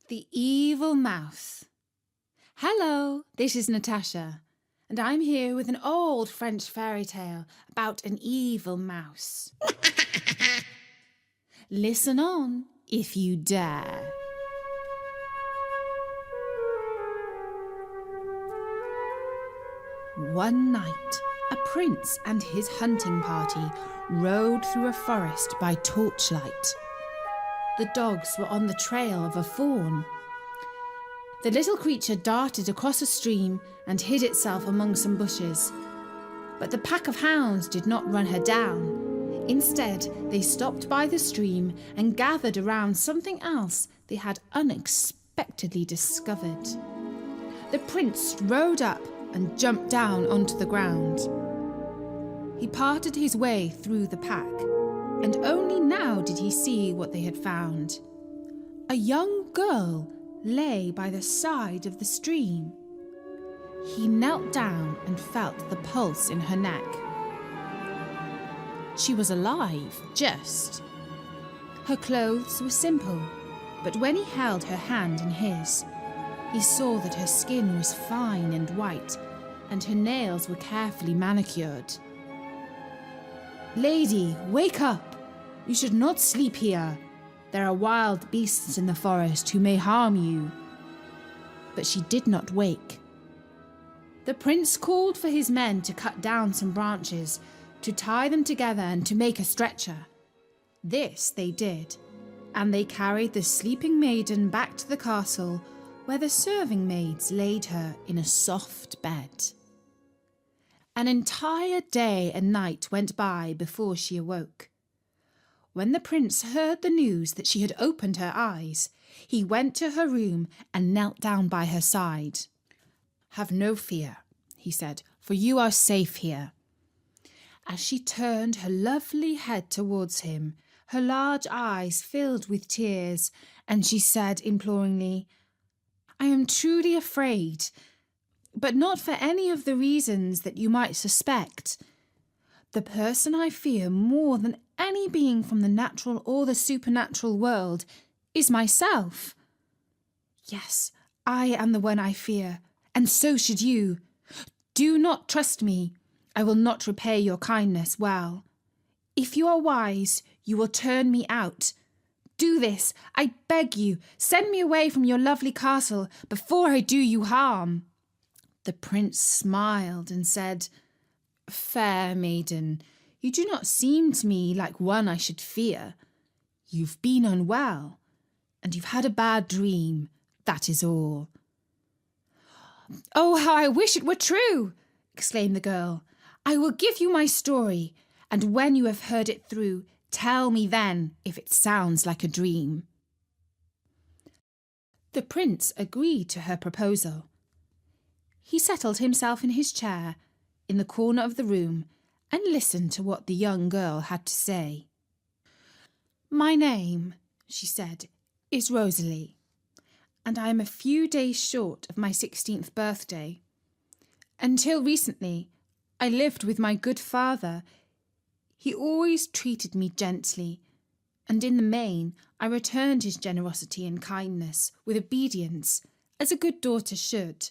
The Evil Mouse. Hello, this is Natasha, and I'm here with an old French fairy tale about an evil mouse. Listen on, if you dare. One night, a prince and his hunting party rode through a forest by torchlight. The dogs were on the trail of a fawn. The little creature darted across a stream and hid itself among some bushes. But the pack of hounds did not run her down. Instead, they stopped by the stream and gathered around something else they had unexpectedly discovered. The prince rode up and jumped down onto the ground. He parted his way through the pack, and only now did he see what they had found. A young girl lay by the side of the stream. He knelt down and felt the pulse in her neck. She was alive, just. Her clothes were simple, but when he held her hand in his, he saw that her skin was fine and white, and her nails were carefully manicured. "Lady, wake up! You should not sleep here. There are wild beasts in the forest who may harm you." But she did not wake. The prince called for his men to cut down some branches, to tie them together and to make a stretcher. This they did, and they carried the sleeping maiden back to the castle, where the serving maids laid her in a soft bed. An entire day and night went by before she awoke. When the prince heard the news that she had opened her eyes, he went to her room and knelt down by her side. "Have no fear," he said, "for you are safe here." As she turned her lovely head towards him, her large eyes filled with tears, and she said imploringly, "I am truly afraid, but not for any of the reasons that you might suspect. The person I fear more than any being from the natural or the supernatural world is myself. Yes, I am the one I fear, and so should you. Do not trust me. I will not repay your kindness well. If you are wise, you will turn me out. Do this, I beg you. Send me away from your lovely castle before I do you harm." The prince smiled and said, "Fair maiden, you do not seem to me like one I should fear. You've been unwell, and you've had a bad dream, that is all." "Oh, how I wish it were true!" exclaimed the girl. "I will give you my story, and when you have heard it through, tell me then if it sounds like a dream." The prince agreed to her proposal. He settled himself in his chair in the corner of the room and listened to what the young girl had to say. "My name," she said, "is Rosalie, and I am a few days short of my 16th birthday. Until recently, I lived with my good father. He always treated me gently, and in the main I returned his generosity and kindness with obedience, as a good daughter should.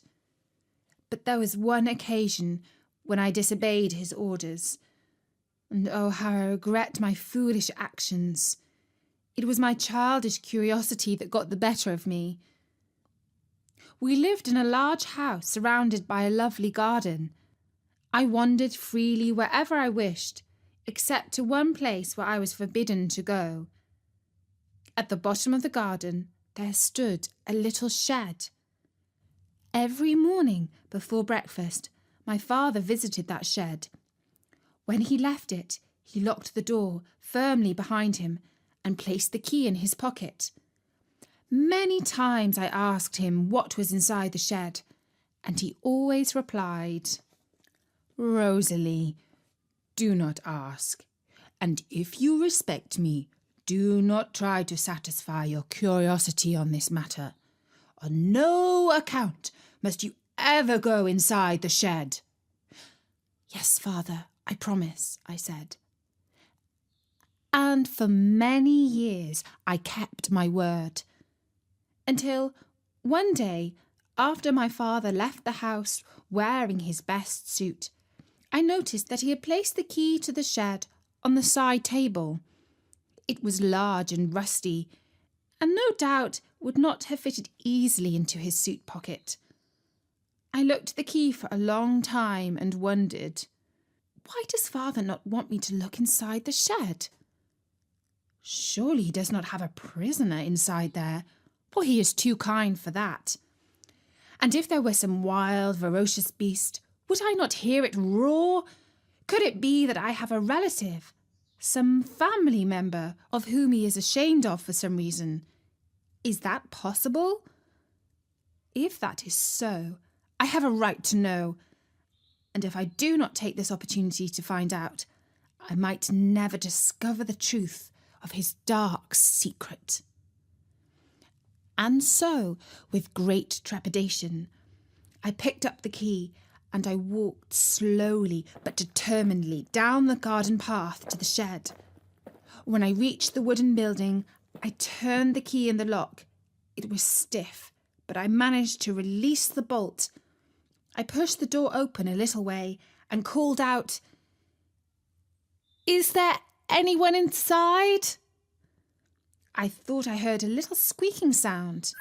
But there was one occasion when I disobeyed his orders, and oh, how I regret my foolish actions. It was my childish curiosity that got the better of me. We lived in a large house surrounded by a lovely garden. I wandered freely wherever I wished, except to one place where I was forbidden to go. At the bottom of the garden there stood a little shed. Every morning before breakfast, my father visited that shed. When he left it, he locked the door firmly behind him and placed the key in his pocket. Many times I asked him what was inside the shed, and he always replied, "Rosalie, do not ask, and if you respect me, do not try to satisfy your curiosity on this matter. On no account must you ever go inside the shed." "Yes, father, I promise," I said. And for many years I kept my word. until one day, after my father left the house wearing his best suit, I noticed that he had placed the key to the shed on the side table. It was large and rusty, and no doubt would not have fitted easily into his suit pocket. I looked at the key for a long time and wondered, why does father not want me to look inside the shed? Surely he does not have a prisoner inside there, for he is too kind for that. And if there were some wild, ferocious beast, would I not hear it roar? Could it be that I have a relative, some family member of whom he is ashamed of for some reason? Is that possible? If that is so, I have a right to know, and if I do not take this opportunity to find out, I might never discover the truth of his dark secret. And so, with great trepidation, I picked up the key and I walked slowly but determinedly down the garden path to the shed. When I reached the wooden building, I turned the key in the lock. It was stiff, but I managed to release the bolt. I pushed the door open a little way and called out, "Is there anyone inside?" I thought I heard a little squeaking sound.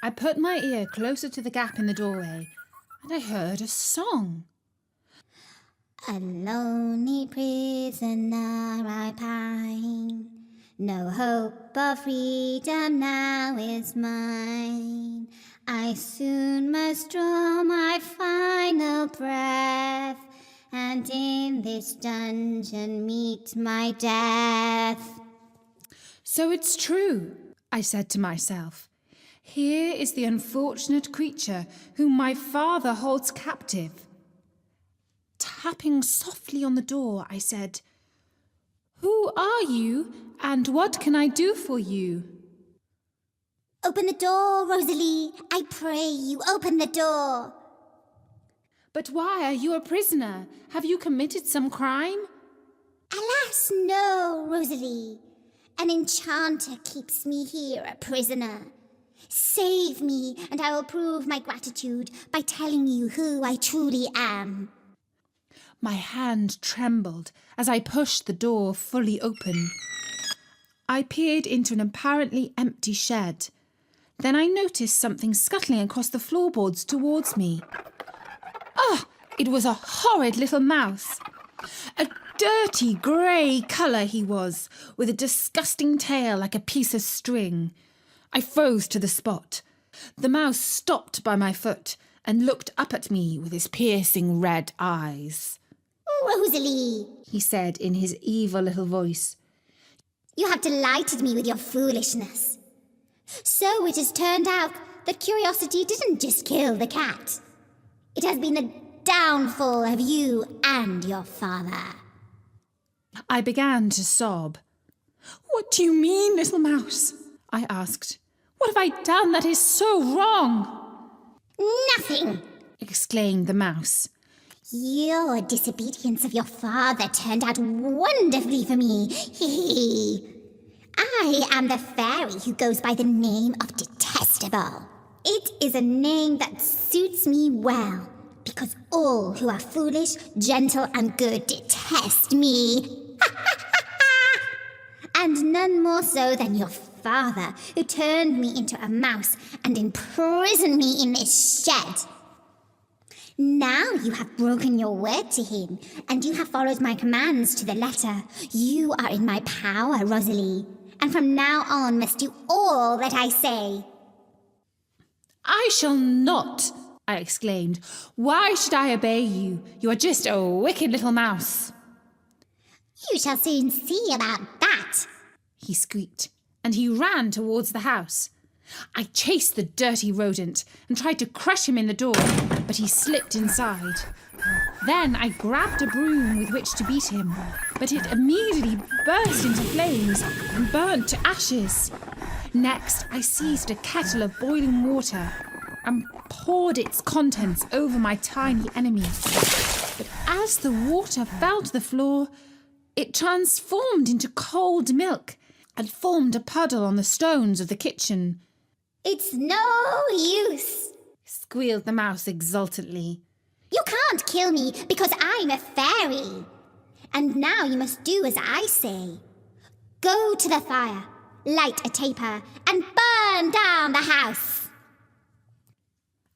I put my ear closer to the gap in the doorway and I heard a song. A lonely prisoner I pine, no hope of freedom now is mine. I soon must draw my final breath, and in this dungeon meet my death. So it's true, I said to myself. Here is the unfortunate creature whom my father holds captive. Tapping softly on the door, I said, "Who are you, and what can I do for you?" Open the door, Rosalie. I pray you, open the door. But why are you a prisoner? Have you committed some crime? Alas, no, Rosalie. An enchanter keeps me here a prisoner. Save me, and I will prove my gratitude by telling you who I truly am. My hand trembled as I pushed the door fully open. I peered into an apparently empty shed. Then I noticed something scuttling across the floorboards towards me. Ah! It was a horrid little mouse. A dirty grey colour he was, with a disgusting tail like a piece of string. I froze to the spot. The mouse stopped by my foot and looked up at me with his piercing red eyes. Rosalie, he said in his evil little voice. You have delighted me with your foolishness. So it has turned out that curiosity didn't just kill the cat. It has been the downfall of you and your father. I began to sob. What do you mean, little mouse? I asked. What have I done that is so wrong? Nothing, exclaimed the mouse. Your disobedience of your father turned out wonderfully for me. I am the fairy who goes by the name of Detestable. It is a name that suits me well, because all who are foolish, gentle, and good detest me. And none more so than your father, who turned me into a mouse and imprisoned me in this shed. Now you have broken your word to him, and you have followed my commands to the letter. You are in my power, Rosalie, and from now on must do all that I say. I shall not, I exclaimed. Why should I obey you? You are just a wicked little mouse. You shall soon see about that, he squeaked, and he ran towards the house. I chased the dirty rodent and tried to crush him in the door, but he slipped inside. Then I grabbed a broom with which to beat him, but it immediately burst into flames and burnt to ashes. Next, I seized a kettle of boiling water and poured its contents over my tiny enemy. But as the water fell to the floor, it transformed into cold milk and formed a puddle on the stones of the kitchen. It's no use, squealed the mouse exultantly. You can't kill me because I'm a fairy. And now you must do as I say. Go to the fire, light a taper, and burn down the house.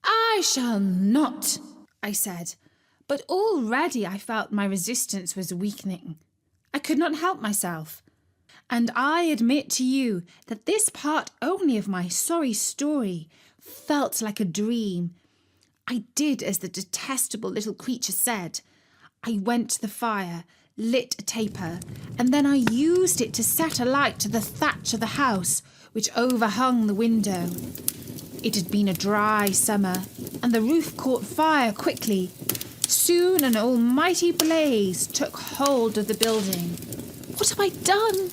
I shall not, I said, but already I felt my resistance was weakening. I could not help myself. And I admit to you that this part only of my sorry story felt like a dream. I did as the detestable little creature said. I went to the fire, lit a taper, and then I used it to set alight to the thatch of the house, which overhung the window. It had been a dry summer, and the roof caught fire quickly. Soon an almighty blaze took hold of the building. What have I done?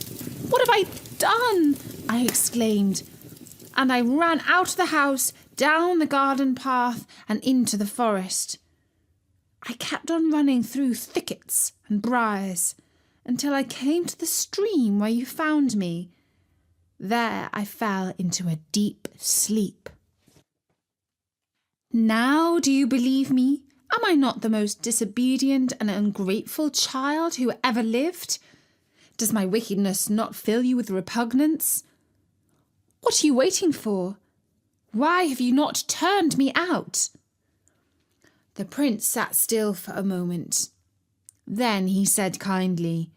What have I done? I exclaimed, and I ran out of the house, down the garden path, and into the forest. I kept on running through thickets and briars until I came to the stream where you found me. There I fell into a deep sleep. Now do you believe me? Am I not the most disobedient and ungrateful child who ever lived? Does my wickedness not fill you with repugnance? What are you waiting for? Why have you not turned me out? The prince sat still for a moment. Then he said kindly,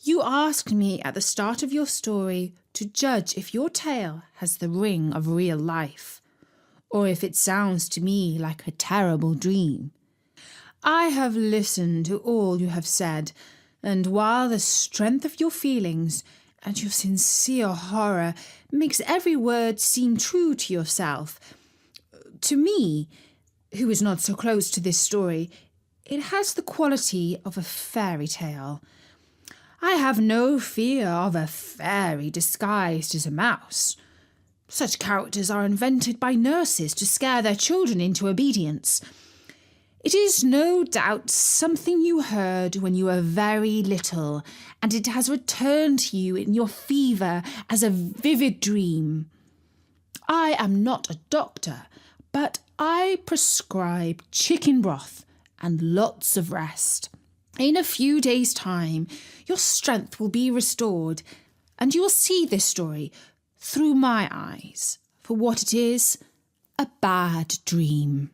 You asked me at the start of your story to judge if your tale has the ring of real life, or if it sounds to me like a terrible dream. I have listened to all you have said, and while the strength of your feelings and your sincere horror makes every word seem true to yourself, to me, who is not so close to this story, it has the quality of a fairy tale. I have no fear of a fairy disguised as a mouse. Such characters are invented by nurses to scare their children into obedience. It is no doubt something you heard when you were very little, and it has returned to you in your fever as a vivid dream. I am not a doctor, but I prescribe chicken broth and lots of rest. In a few days' time, your strength will be restored, and you will see this story through my eyes for what it is, a bad dream.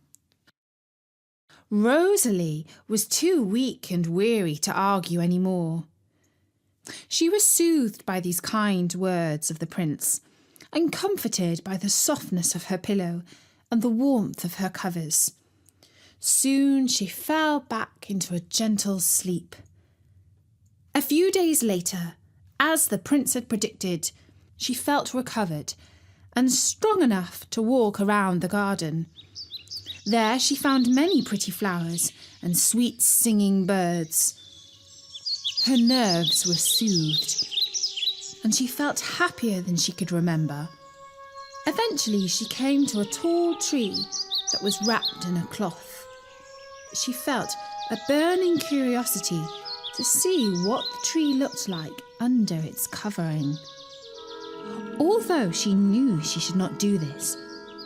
Rosalie was too weak and weary to argue any more. She was soothed by these kind words of the prince, and comforted by the softness of her pillow and the warmth of her covers. Soon she fell back into a gentle sleep. A few days later, as the prince had predicted, she felt recovered and strong enough to walk around the garden. There she found many pretty flowers and sweet singing birds. Her nerves were soothed, and she felt happier than she could remember. Eventually she came to a tall tree that was wrapped in a cloth. She felt a burning curiosity to see what the tree looked like under its covering. Although she knew she should not do this,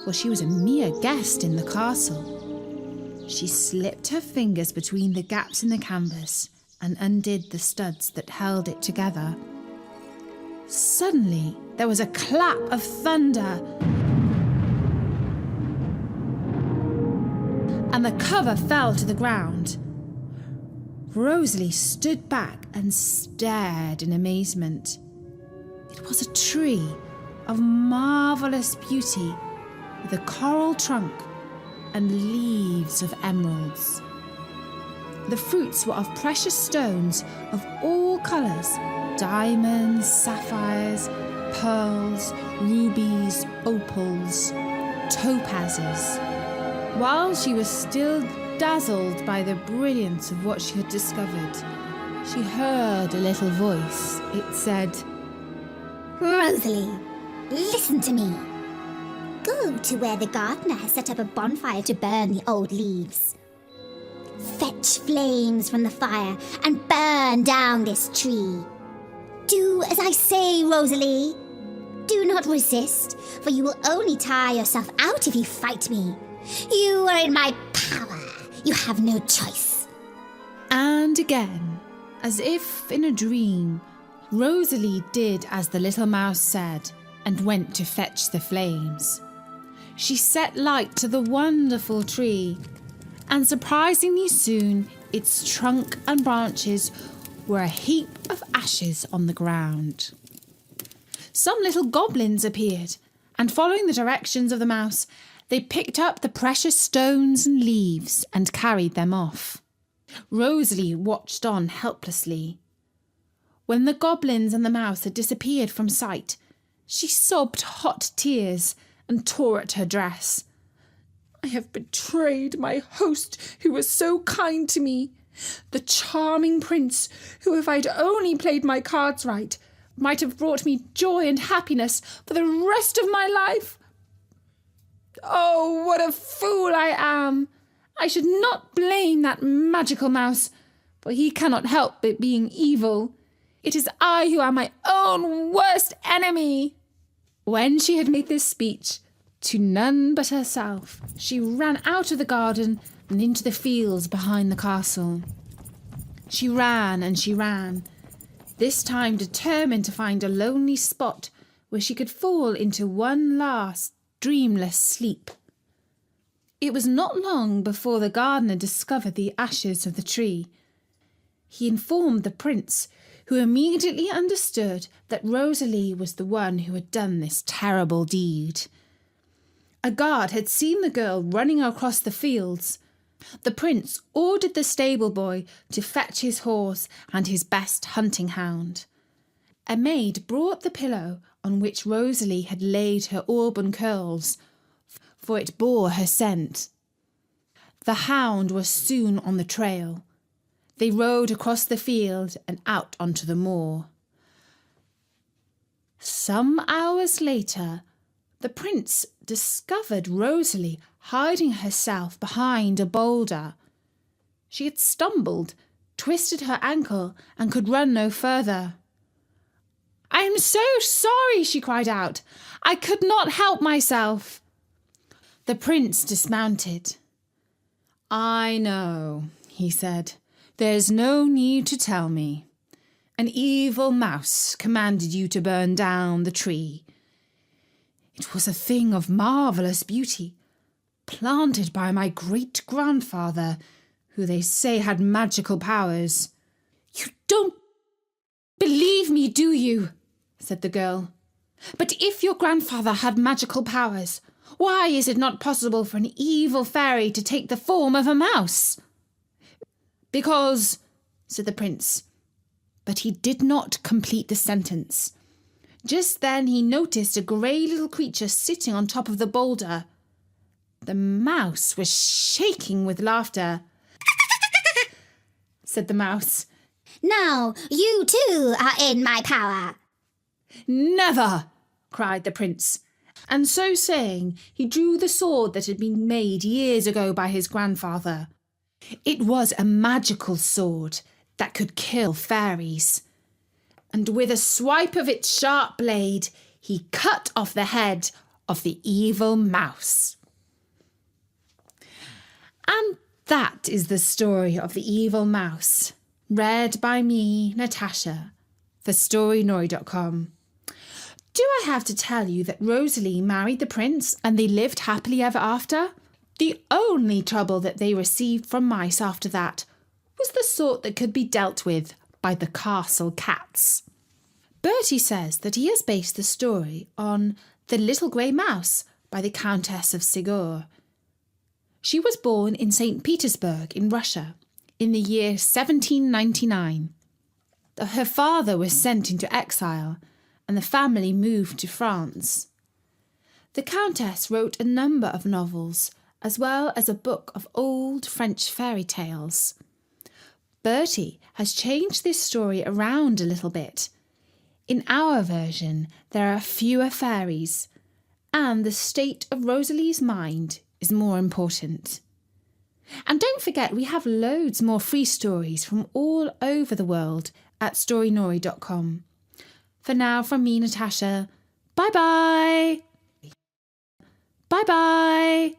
for she was a mere guest in the castle, she slipped her fingers between the gaps in the canvas and undid the studs that held it together. Suddenly, there was a clap of thunder, and the cover fell to the ground. Rosalie stood back and stared in amazement. It was a tree of marvellous beauty, with a coral trunk and leaves of emeralds. The fruits were of precious stones of all colours: diamonds, sapphires, pearls, rubies, opals, topazes. While she was still dazzled by the brilliance of what she had discovered, she heard a little voice. It said, Rosalie, listen to me. Go to where the gardener has set up a bonfire to burn the old leaves. Fetch flames from the fire and burn down this tree. Do as I say, Rosalie. Do not resist, for you will only tire yourself out if you fight me. You are in my power. You have no choice. And again, as if in a dream, Rosalie did as the little mouse said and went to fetch the flames. She set light to the wonderful tree, and surprisingly soon its trunk and branches were a heap of ashes on the ground. Some little goblins appeared, and following the directions of the mouse, they picked up the precious stones and leaves and carried them off. Rosalie watched on helplessly. When the goblins and the mouse had disappeared from sight, she sobbed hot tears and tore at her dress. I have betrayed my host who was so kind to me, the charming prince who, if I'd only played my cards right, might have brought me joy and happiness for the rest of my life. Oh, what a fool I am! I should not blame that magical mouse, for he cannot help but being evil. It is I who am my own worst enemy. When she had made this speech to none but herself, she ran out of the garden and into the fields behind the castle. She ran and she ran, this time determined to find a lonely spot where she could fall into one last dreamless sleep. It was not long before the gardener discovered the ashes of the tree. He informed the prince, who immediately understood that Rosalie was the one who had done this terrible deed. A guard had seen the girl running across the fields. The prince ordered the stable boy to fetch his horse and his best hunting hound. A maid brought the pillow on which Rosalie had laid her auburn curls, for it bore her scent. The hound was soon on the trail. They rode across the field and out onto the moor. Some hours later, the prince discovered Rosalie hiding herself behind a boulder. She had stumbled, twisted her ankle, and could run no further. "I am so sorry," she cried out. "I could not help myself." The prince dismounted. "I know," he said. "There's no need to tell me. An evil mouse commanded you to burn down the tree. It was a thing of marvellous beauty, planted by my great-grandfather, who they say had magical powers." "You don't believe me, do you?" said the girl. "But if your grandfather had magical powers, why is it not possible for an evil fairy to take the form of a mouse?" "Because," said the prince, but he did not complete the sentence. Just then he noticed a grey little creature sitting on top of the boulder. The mouse was shaking with laughter. said the mouse. "Now you too are in my power." "Never!" cried the prince. And so saying, he drew the sword that had been made years ago by his grandfather. It was a magical sword that could kill fairies. And with a swipe of its sharp blade, he cut off the head of the evil mouse. And that is the story of the evil mouse, read by me, Natasha, for StoryNori.com. Do I have to tell you that Rosalie married the prince and they lived happily ever after? The only trouble that they received from mice after that was the sort that could be dealt with by the castle cats. Bertie says that he has based the story on The Little Grey Mouse by the Countess of Sigur. She was born in St. Petersburg in Russia in the year 1799. Her father was sent into exile and the family moved to France. The Countess wrote a number of novels as well as a book of old French fairy tales. Bertie has changed this story around a little bit. In our version, there are fewer fairies, and the state of Rosalie's mind is more important. And don't forget, we have loads more free stories from all over the world at StoryNori.com. For now, from me, Natasha, Bye-bye. Bye-bye.